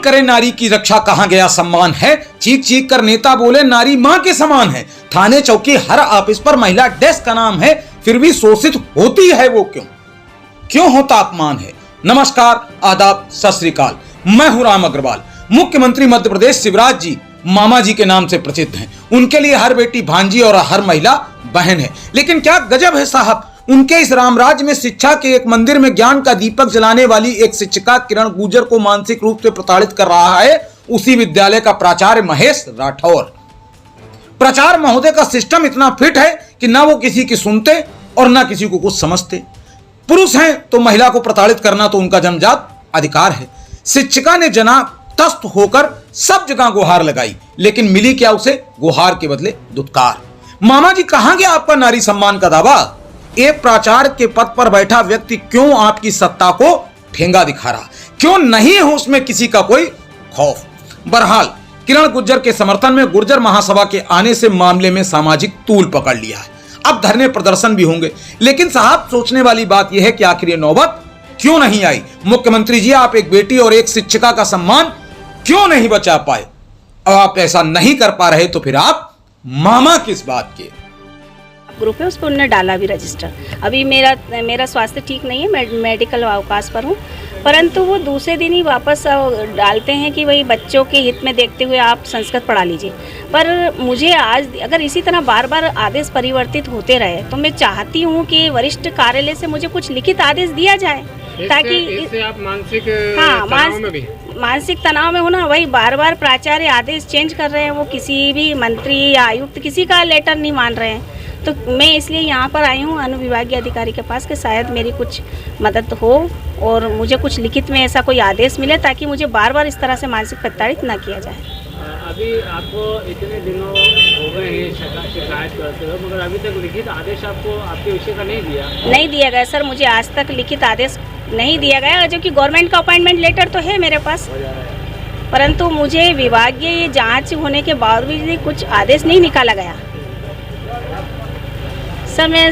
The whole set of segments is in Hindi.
करे नारी की रक्षा, कहां गया सम्मान है। चीख चीख कर नेता बोले नारी मां के समान है। थाने चौकी हर ऑफिस पर महिला डेस्क का नाम है, फिर भी शोषित होती है वो क्यों होता अपमान है। नमस्कार, आदाब, सत श्री अकाल। मैं हूं राम अग्रवाल। मुख्यमंत्री मध्य प्रदेश शिवराज जी मामा जी के नाम से प्रसिद्ध हैं। उनके लिए हर बेटी भांजी और हर महिला बहन है। लेकिन क्या गजब है साहब, उनके इस रामराज में शिक्षा के एक मंदिर में ज्ञान का दीपक जलाने वाली एक शिक्षिका किरण गुर्जर को मानसिक रूप से प्रताड़ित कर रहा है उसी विद्यालय का प्राचार्य महेश राठौर। प्राचार्य महोदय का सिस्टम इतना फिट है कि ना वो किसी की सुनते और ना किसी को कुछ समझते। पुरुष हैं तो महिला को प्रताड़ित करना तो उनका जन्मजात अधिकार है। शिक्षिका ने जना तस्त होकर सब जगह गुहार लगाई, लेकिन मिली क्या उसे? गुहार के बदले दुत्कार। मामा जी, कहां गया आपका नारी सम्मान का दावा? एक प्राचार्य के पद पर बैठा व्यक्ति क्यों आपकी सत्ता को ठेंगा दिखा रहा? क्यों नहीं है उसमें किसी का कोई खौफ? बहरहाल किरण गुर्जर के समर्थन में गुर्जर महासभा के आने से मामले में सामाजिक तूल पकड़ लिया है। अब धरने प्रदर्शन भी होंगे। लेकिन साहब, सोचने वाली बात यह है कि आखिर ये नौबत क्यों नहीं आई? मुख्यमंत्री जी, आप एक बेटी और एक शिक्षिका का सम्मान क्यों नहीं बचा पाए? अब आप ऐसा नहीं कर पा रहे तो फिर आप मामा किस बात के? ग्रुप है, उस पर उन्होंने डाला भी रजिस्टर। अभी मेरा स्वास्थ्य ठीक नहीं है, मैं मेडिकल अवकाश पर हूँ, परंतु वो दूसरे दिन ही वापस डालते हैं कि वही बच्चों के हित में देखते हुए आप संस्कृत पढ़ा लीजिए। पर मुझे आज अगर इसी तरह बार बार आदेश परिवर्तित होते रहे तो मैं चाहती हूँ कि वरिष्ठ कार्यालय से मुझे कुछ लिखित आदेश दिया जाए, ताकि इससे आप मानसिक तनाव में हो ना। वही बार बार प्राचार्य आदेश चेंज कर रहे हैं, वो किसी भी मंत्री या आयुक्त किसी का लेटर नहीं मान रहे हैं। तो मैं इसलिए यहाँ पर आई हूँ अनुविभागीय अधिकारी के पास कि शायद मेरी कुछ मदद हो और मुझे कुछ लिखित में ऐसा कोई आदेश मिले, ताकि मुझे बार बार इस तरह से मानसिक प्रताड़ित न किया जाए। अभी आपको इतने दिनों हो गए हैं शिकायत करते हो, मगर अभी तक लिखित आदेश आपको आपके विषय का नहीं दिया गया सर। मुझे आज तक लिखित आदेश नहीं दिया गया, जो कि गवर्नमेंट का अपॉइंटमेंट लेटर तो है मेरे पास, परंतु मुझे विभागीय जांच होने के बावजूद भी कुछ आदेश नहीं निकाला गया। सर, मैं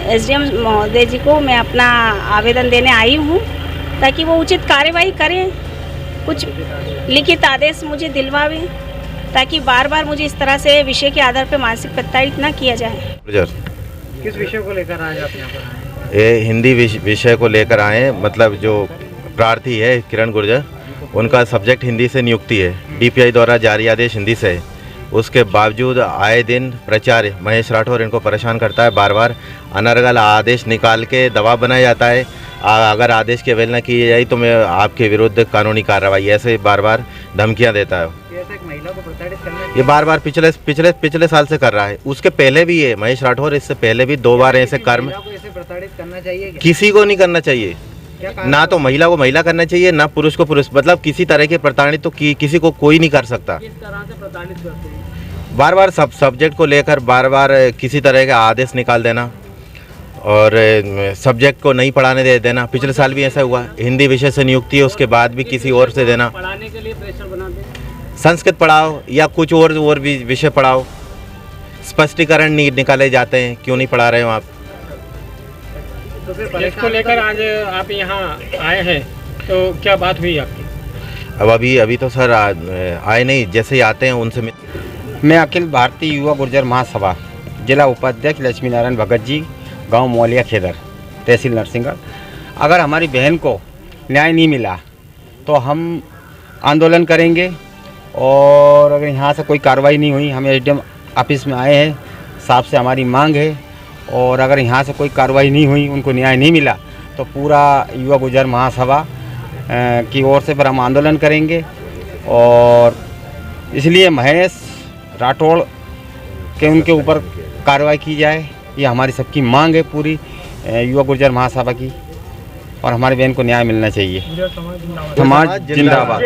एसडीएम महोदय जी को मैं अपना आवेदन देने आई हूँ, ताकि वो उचित कार्यवाही करें, कुछ लिखित आदेश मुझे दिलवावे, ताकि बार बार मुझे इस तरह से विषय के आधार पर मानसिक प्रताड़ित न किया जाए। किस विषय को लेकर आए आप यहाँ पर? ये हिंदी विषय को लेकर आए। मतलब जो प्रार्थी है किरण गुर्जर, उनका सब्जेक्ट हिंदी से नियुक्ति है। डीपीआई द्वारा जारी आदेश हिंदी से है। उसके बावजूद आए दिन प्राचार्य महेश राठौर इनको परेशान करता है। बार बार अनर्गल आदेश निकाल के दबाव बनाया जाता है, अगर आदेश की अवहेलना की जाए तो मैं आपके विरुद्ध कानूनी कार्रवाई, ऐसे बार बार धमकियां देता है। महिला को प्रताड़ित करना ये बार बार पिछले साल से कर रहा है। उसके पहले भी ये महेश राठौर, इससे पहले भी 2 बार ऐसे कर्म। प्रताड़ित करना चाहिए क्या? किसी को नहीं करना चाहिए, ना तो महिला को महिला करना चाहिए, ना पुरुष को पुरुष। मतलब किसी तरह के प्रताड़ित तो किसी को कोई नहीं कर सकता। किस तरह से प्रताड़ित करते हैं? बार बार सब्जेक्ट को लेकर बार बार किसी तरह का आदेश निकाल देना और सब्जेक्ट को नहीं पढ़ाने दे देना। पिछले साल भी ऐसा हुआ, हिंदी विषय से नियुक्ति है, उसके बाद भी किसी और से देना। पढ़ाने के लिए प्रेशर बना दे, संस्कृत पढ़ाओ या कुछ और भी विषय पढ़ाओ। स्पष्टीकरण निकाले जाते हैं, क्यों नहीं पढ़ा रहे हो आप? तो फिर इसको लेकर आज आप यहाँ आए हैं, तो क्या बात हुई आपकी? अब अभी तो सर आए नहीं, जैसे ही आते हैं उनसे मैं अखिल भारतीय युवा गुर्जर महासभा जिला उपाध्यक्ष लक्ष्मी नारायण भगत जी, गांव मौलिया खेदर, तहसील नरसिंहगढ़। अगर हमारी बहन को न्याय नहीं मिला तो हम आंदोलन करेंगे, और अगर यहाँ से कोई कार्रवाई नहीं हुई, हम एसडीएम ऑफिस में आए हैं, साहब से हमारी मांग है, और अगर यहाँ से कोई कार्रवाई नहीं हुई, उनको न्याय नहीं मिला, तो पूरा युवा गुर्जर महासभा की ओर से फिर हम आंदोलन करेंगे। और इसलिए महेश राठौड़ के उनके ऊपर कार्रवाई की जाए, ये हमारी सबकी मांग है पूरी युवा गुर्जर महासभा की, और हमारी बहन को न्याय मिलना चाहिए। समाज जिंदाबाद।